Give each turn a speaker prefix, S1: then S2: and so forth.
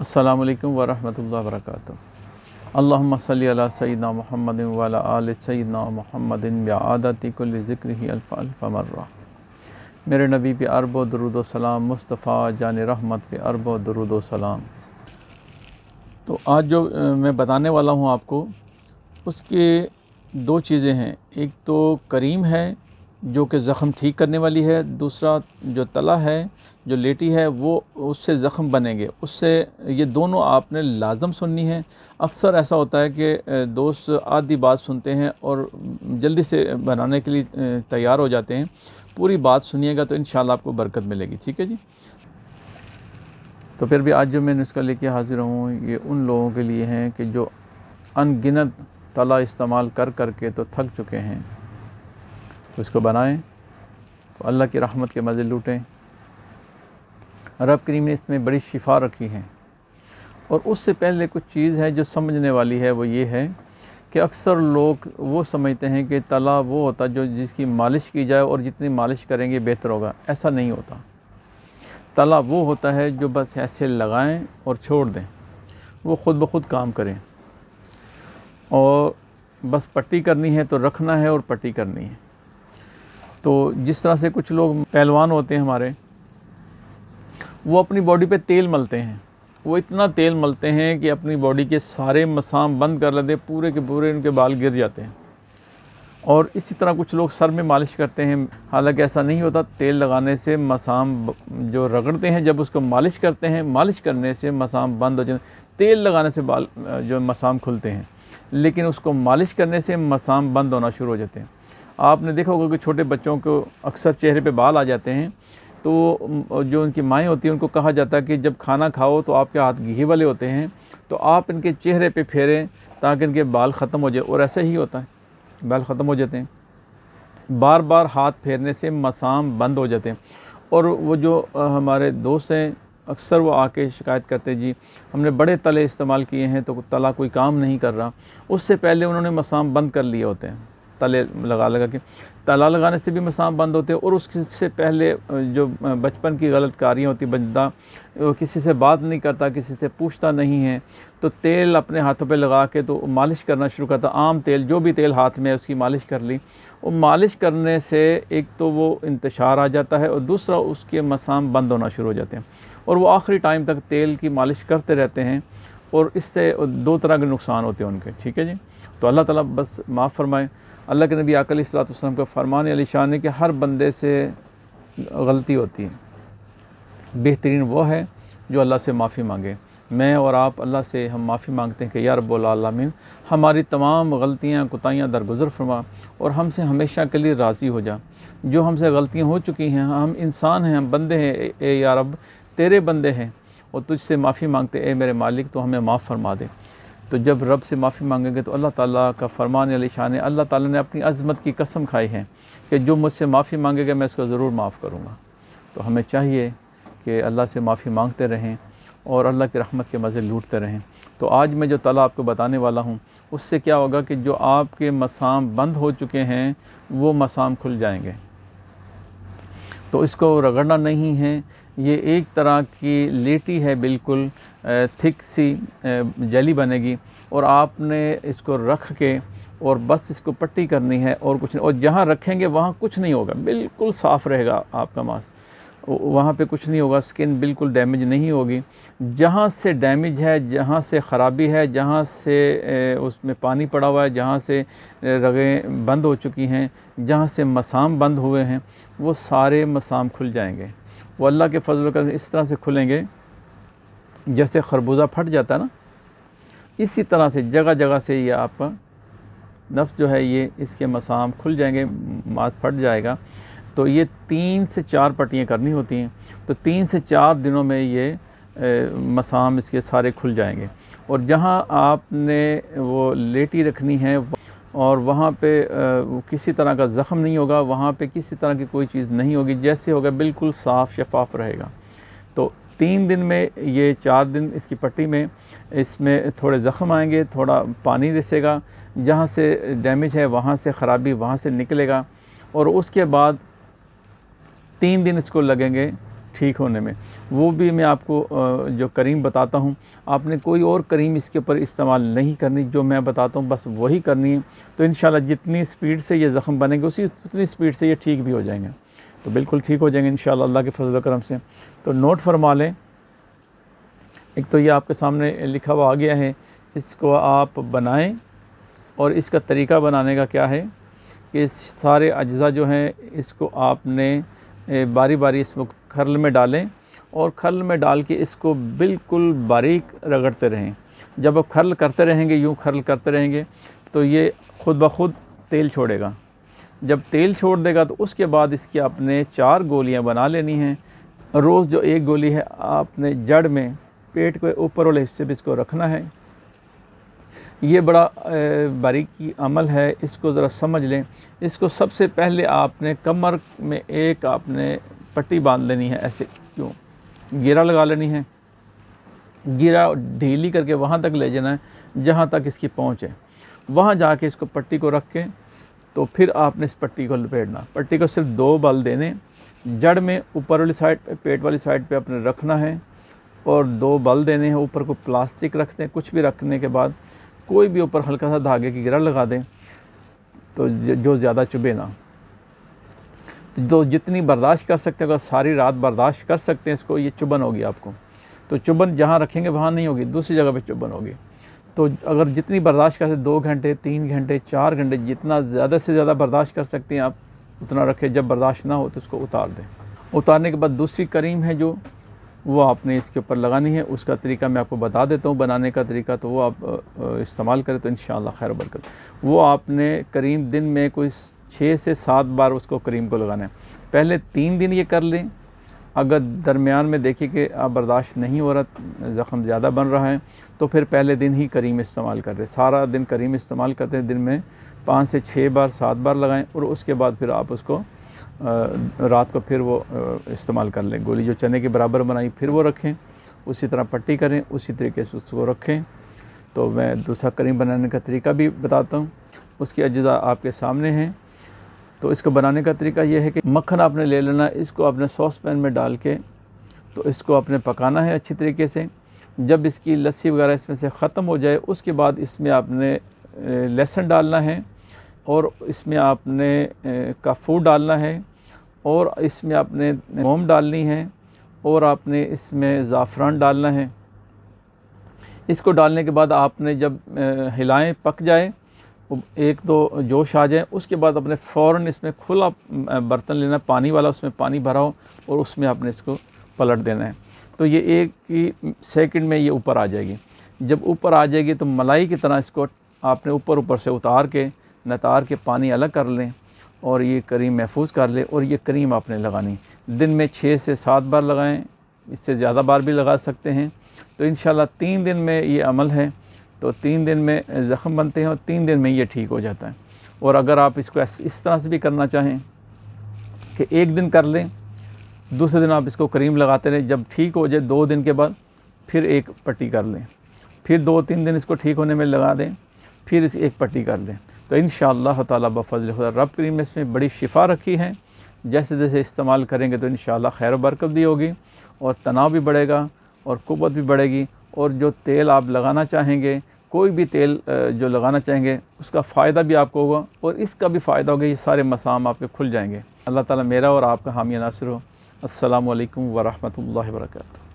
S1: अस्सलामु अलैकुम वरहमतुल्लाहि वबरकातुहू। अल्लाहुम्मा सल्लि अला सय्यिदिना मुहम्मदिन व अला आलि सय्यिदिना मुहम्मदिन बिआदति कुल्लि ज़िक्रिही अल्फ़ अल्फ़ मर्रा। मेरे नबी पे अरब दुरूद व सलाम, मुस्तफ़ा जान रहमत पे अरब दुरूद व सलाम। तो आज जो मैं बताने वाला हूँ आपको, उसके दो चीज़ें हैं। एक तो करीम है जो कि ज़ख़म ठीक करने वाली है, दूसरा जो तला है, जो लेटी है, वो उससे ज़ख़म बनेंगे। उससे ये दोनों आपने लाज़म सुननी है। अक्सर ऐसा होता है कि दोस्त आधी बात सुनते हैं और जल्दी से बनाने के लिए तैयार हो जाते हैं। पूरी बात सुनिएगा तो इंशाअल्लाह आपको बरकत मिलेगी। ठीक है जी। तो फिर भी आज जो मैं नुस्खा लेके हाज़िर हूँ, ये उन लोगों के लिए हैं कि जो अनगिनत तला इस्तेमाल कर कर के तो थक चुके हैं। तो इसको बनाएं तो अल्लाह की रहमत के मज़े लूटें। रब करीम ने इसमें बड़ी शिफा रखी है। और उससे पहले कुछ चीज़ है जो समझने वाली है, वो ये है कि अक्सर लोग वो समझते हैं कि तला वो होता जो जिसकी मालिश की जाए और जितनी मालिश करेंगे बेहतर होगा। ऐसा नहीं होता। तला वो होता है जो बस ऐसे लगाएं और छोड़ दें, वो ख़ुद ब खुद काम करें। और बस पट्टी करनी है तो रखना है और पट्टी करनी है। तो जिस तरह से कुछ लोग पहलवान होते हैं हमारे, वो अपनी बॉडी पे तेल मलते हैं। वो इतना तेल मलते हैं कि अपनी बॉडी के सारे मसाम बंद कर लेते, पूरे के पूरे उनके बाल गिर जाते हैं। और इसी तरह कुछ लोग सर में मालिश करते हैं। हालांकि ऐसा नहीं होता। तेल लगाने से मसाम जो रगड़ते हैं, जब उसको मालिश करते हैं, मालिश करने से मसाम बंद हो जाते हैं। तेल लगाने से बाल जो मसाम खुलते हैं, लेकिन उसको मालिश करने से मसाम बंद होना शुरू हो जाते हैं। आपने देखा होगा कि छोटे बच्चों को अक्सर चेहरे पे बाल आ जाते हैं, तो जो उनकी माएँ होती हैं उनको कहा जाता है कि जब खाना खाओ तो आपके हाथ घी वाले होते हैं, तो आप इनके चेहरे पे फेरें ताकि इनके बाल ख़त्म हो जाए। और ऐसा ही होता है, बाल ख़त्म हो जाते हैं। बार बार हाथ फेरने से मसाम बंद हो जाते हैं। और वो जो हमारे दोस्त हैं, अक्सर वो आके शिकायत करते हैं, जी हमने बड़े तले इस्तेमाल किए हैं तो तला कोई काम नहीं कर रहा। उससे पहले उन्होंने मसाम बंद कर लिए होते हैं। तले लगा के तला लगाने से भी मसाम बंद होते हैं। और उससे पहले जो बचपन की गलतकारियाँ होती, बंदा किसी से बात नहीं करता, किसी से पूछता नहीं है, तो तेल अपने हाथों पे लगा के तो मालिश करना शुरू करता। आम तेल, जो भी तेल हाथ में है उसकी मालिश कर ली। वो मालिश करने से एक तो वो इंतशार आ जाता है और दूसरा उसके मसाम बंद होना शुरू हो जाते हैं। और वो आखिरी टाइम तक तेल की मालिश करते रहते हैं। और इससे दो तरह के नुकसान होते हैं उनके। ठीक है जी। तो अल्लाह ताला बस माफ़ फरमाए। अल्लाह के नबी आका अलैहिस्सलातु वस्सलाम का फरमान अली शान है कि हर बंदे से गलती होती है। बेहतरीन वो है जो अल्लाह से माफ़ी मांगे। मैं और आप अल्लाह से हम माफ़ी मांगते हैं कि या रब्बुल आलमीन, हमारी तमाम गलतियाँ कोताहियाँ दरगुज़र फरमा और हमसे हमेशा के लिए राज़ी हो जा। जो हमसे गलतियाँ हो चुकी हैं, हम इंसान हैं, हम बंदे हैं, ए या रब तेरे बंदे हैं और तुझसे माफ़ी मांगते, ए मेरे मालिक तो हमें माफ़ फरमा दे। तो जब रब से माफ़ी मांगेंगे तो अल्लाह ताला का फरमान अली शान है, अल्लाह ताला ने अपनी अज़मत की कसम खाई है कि जो मुझसे माफ़ी मांगेगा मैं उसको ज़रूर माफ़ करूँगा। तो हमें चाहिए कि अल्लाह से माफ़ी मांगते रहें और अल्लाह की रहमत के मज़े लूटते रहें। तो आज मैं जो तला आपको बताने वाला हूँ, उससे क्या होगा कि जो आपके मसाम बंद हो चुके हैं वो मसाम खुल जाएंगे। तो इसको रगड़ना नहीं है। ये एक तरह की लेटी है, बिल्कुल थिक सी जेली बनेगी और आपने इसको रख के और बस इसको पट्टी करनी है और कुछ नहीं। और जहाँ रखेंगे वहाँ कुछ नहीं होगा, बिल्कुल साफ़ रहेगा आपका मांस, वहाँ पे कुछ नहीं होगा। स्किन बिल्कुल डैमेज नहीं होगी। जहाँ से डैमेज है, जहाँ से ख़राबी है, जहाँ से उसमें पानी पड़ा हुआ है, जहाँ से रगें बंद हो चुकी हैं, जहाँ से मसाम बंद हुए हैं, वो सारे मसाम खुल जाएंगे। वो अल्लाह के फजल का इस तरह से खुलेंगे जैसे खरबूजा फट जाता है ना, इसी तरह से जगह जगह से ये आपका नफ्स जो है, ये इसके मसाम खुल जाएंगे, मांस फट जाएगा। तो ये 3 से 4 पट्टियाँ करनी होती हैं। तो 3 से 4 दिनों में ये मसाम इसके सारे खुल जाएंगे। और जहाँ आपने वो लेटी रखनी है और वहाँ पे किसी तरह का ज़ख़म नहीं होगा, वहाँ पे किसी तरह की कोई चीज़ नहीं होगी, जैसे होगा बिल्कुल साफ़ शफाफ रहेगा। तो 3 दिन में, ये 4 दिन इसकी पट्टी में, इसमें थोड़े ज़ख़म आएंगे, थोड़ा पानी रिसेगा, जहाँ से डैमेज है वहाँ से ख़राबी वहाँ से निकलेगा। और उसके बाद 3 दिन इसको लगेंगे ठीक होने में। वो भी मैं आपको जो करीम बताता हूँ, आपने कोई और करीम इसके ऊपर इस्तेमाल नहीं करनी, जो मैं बताता हूँ बस वही करनी है। तो इंशाल्लाह जितनी स्पीड से ये ज़ख़म बनेंगे उतनी स्पीड से ये ठीक भी हो जाएंगे, तो बिल्कुल ठीक हो जाएंगे इंशाल्लाह अल्लाह के फजल करम से। तो नोट फरमा लें, एक तो ये आपके सामने लिखा हुआ आ गया है, इसको आप बनाएं। और इसका तरीका बनाने का क्या है कि सारे अज्ज़ा जो हैं इसको आपने बारी बारी इसमें खरल में डालें और खरल में डाल के इसको बिल्कुल बारीक रगड़ते रहें। जब आप खरल करते रहेंगे, यूँ खरल करते रहेंगे, तो ये ख़ुद ब खुद तेल छोड़ेगा। जब तेल छोड़ देगा तो उसके बाद इसकी आपने 4 गोलियां बना लेनी हैं। रोज़ जो 1 गोली है आपने जड़ में, पेट के ऊपर वाले हिस्से पे इसको रखना है। ये बड़ा बारीकी अमल है, इसको ज़रा समझ लें। इसको सबसे पहले आपने कमर में एक आपने पट्टी बांध लेनी है, ऐसे क्यों गिरा लगा लेनी है। गिरा ढीली करके वहाँ तक ले जाना है जहाँ तक इसकी पहुँच है। वहाँ जाके इसको पट्टी को रख के तो फिर आपने इस पट्टी को लपेटना। पट्टी को सिर्फ 2 बल देने, जड़ में ऊपर वाली साइड पे, पेट वाली साइड पे आपने रखना है और 2 बल देने हैं। ऊपर को प्लास्टिक रखते हैं, कुछ भी रखने के बाद कोई भी ऊपर हल्का सा धागे की गिरा लगा दें तो जो ज़्यादा चुभे ना। तो जितनी बर्दाश्त कर सकते हैं, अगर सारी रात बर्दाश्त कर सकते हैं इसको, ये चुभन होगी आपको। तो चुभन जहाँ रखेंगे वहाँ नहीं होगी, दूसरी जगह पे चुभन होगी। तो अगर जितनी बर्दाश्त कर सकते, 2 घंटे, 3 घंटे, 4 घंटे, जितना ज़्यादा से ज़्यादा बर्दाश्त कर सकते हैं आप उतना रखें। जब बर्दाश्त ना हो तो उसको उतार दें। उतारने के बाद दूसरी करीम है जो वो आपने इसके ऊपर लगानी है। उसका तरीका मैं आपको बता देता हूँ, बनाने का तरीका, तो वो आप इस्तेमाल करें तो इंशाअल्लाह खैर बरकत। वो आपने करीम दिन में कोई 6 से 7 बार उसको करीम को लगाना है। पहले 3 दिन ये कर लें। अगर दरमियान में देखिए कि आप बर्दाश्त नहीं हो रहा, ज़ख़म ज़्यादा बन रहा है, तो फिर पहले दिन ही करीम इस्तेमाल कर रहे। सारा दिन करीम इस्तेमाल करते हैं, दिन में 5 से 6 बार, 7 बार लगाएं और उसके बाद फिर आप उसको रात को फिर वो इस्तेमाल कर लें। गोली जो चने के बराबर बनाई फिर वो रखें, उसी तरह पट्टी करें, उसी तरीके से उसको रखें। तो मैं दूसरा करीम बनाने का तरीका भी बताता हूँ, उसकी अज्जा आपके सामने हैं। तो इसको बनाने का तरीका ये है कि मक्खन आपने ले लेना, इसको आपने सॉस पैन में डाल के तो इसको आपने पकाना है अच्छी तरीके से। जब इसकी लस्सी वगैरह इसमें से ख़त्म हो जाए उसके बाद इसमें आपने लहसुन डालना है और इसमें आपने काफूर डालना है और इसमें आपने मोम डालनी है और आपने इसमें ज़ाफ़रान डालना है। इसको डालने के बाद आपने जब हिलाएं, पक जाए, 1-2 जोश आ जाए, उसके बाद अपने फ़ौरन इसमें खुला बर्तन लेना, पानी वाला, उसमें पानी भरा हो और उसमें आपने इसको पलट देना है। तो ये 1 ही सेकंड में ये ऊपर आ जाएगी। जब ऊपर आ जाएगी तो मलाई की तरह इसको आपने ऊपर से उतार के, नतार के पानी अलग कर लें और ये करीम महफूज कर लें। और ये करीम आपने लगानी दिन में 6 से 7 बार लगाएं, इससे ज़्यादा बार भी लगा सकते हैं। तो इंशाल्लाह 3 दिन में ये अमल है, तो 3 दिन में ज़ख़म बनते हैं और 3 दिन में ये ठीक हो जाता है। और अगर आप इसको इस तरह से भी करना चाहें कि 1 दिन कर लें, दूसरे दिन आप इसको करीम लगाते रहें, जब ठीक हो जाए 2 दिन के बाद फिर एक पट्टी कर लें, फिर 2-3 दिन इसको ठीक होने में लगा दें, फिर इस एक पट्टी कर दें। तो इंशाअल्लाह ताला बफ़ज़्ल खुदा रब करीम ने इसमें बड़ी शिफ़ा रखी है। जैसे जैसे इस्तेमाल करेंगे तो इंशाअल्लाह खैर बरकत भी होगी और तनाव भी बढ़ेगा और क़ुव्वत भी बढ़ेगी। और जो तेल आप लगाना चाहेंगे, कोई भी तेल जो लगाना चाहेंगे, उसका फ़ायदा भी आपको होगा और इसका भी फ़ायदा होगा। ये सारे मसाम आपके खुल जाएंगे। अल्लाह ताला मेरा और आपका हामी नासिर हो। अस्सलामु अलैकुम व रहमतुल्लाहि व बरकातुहू।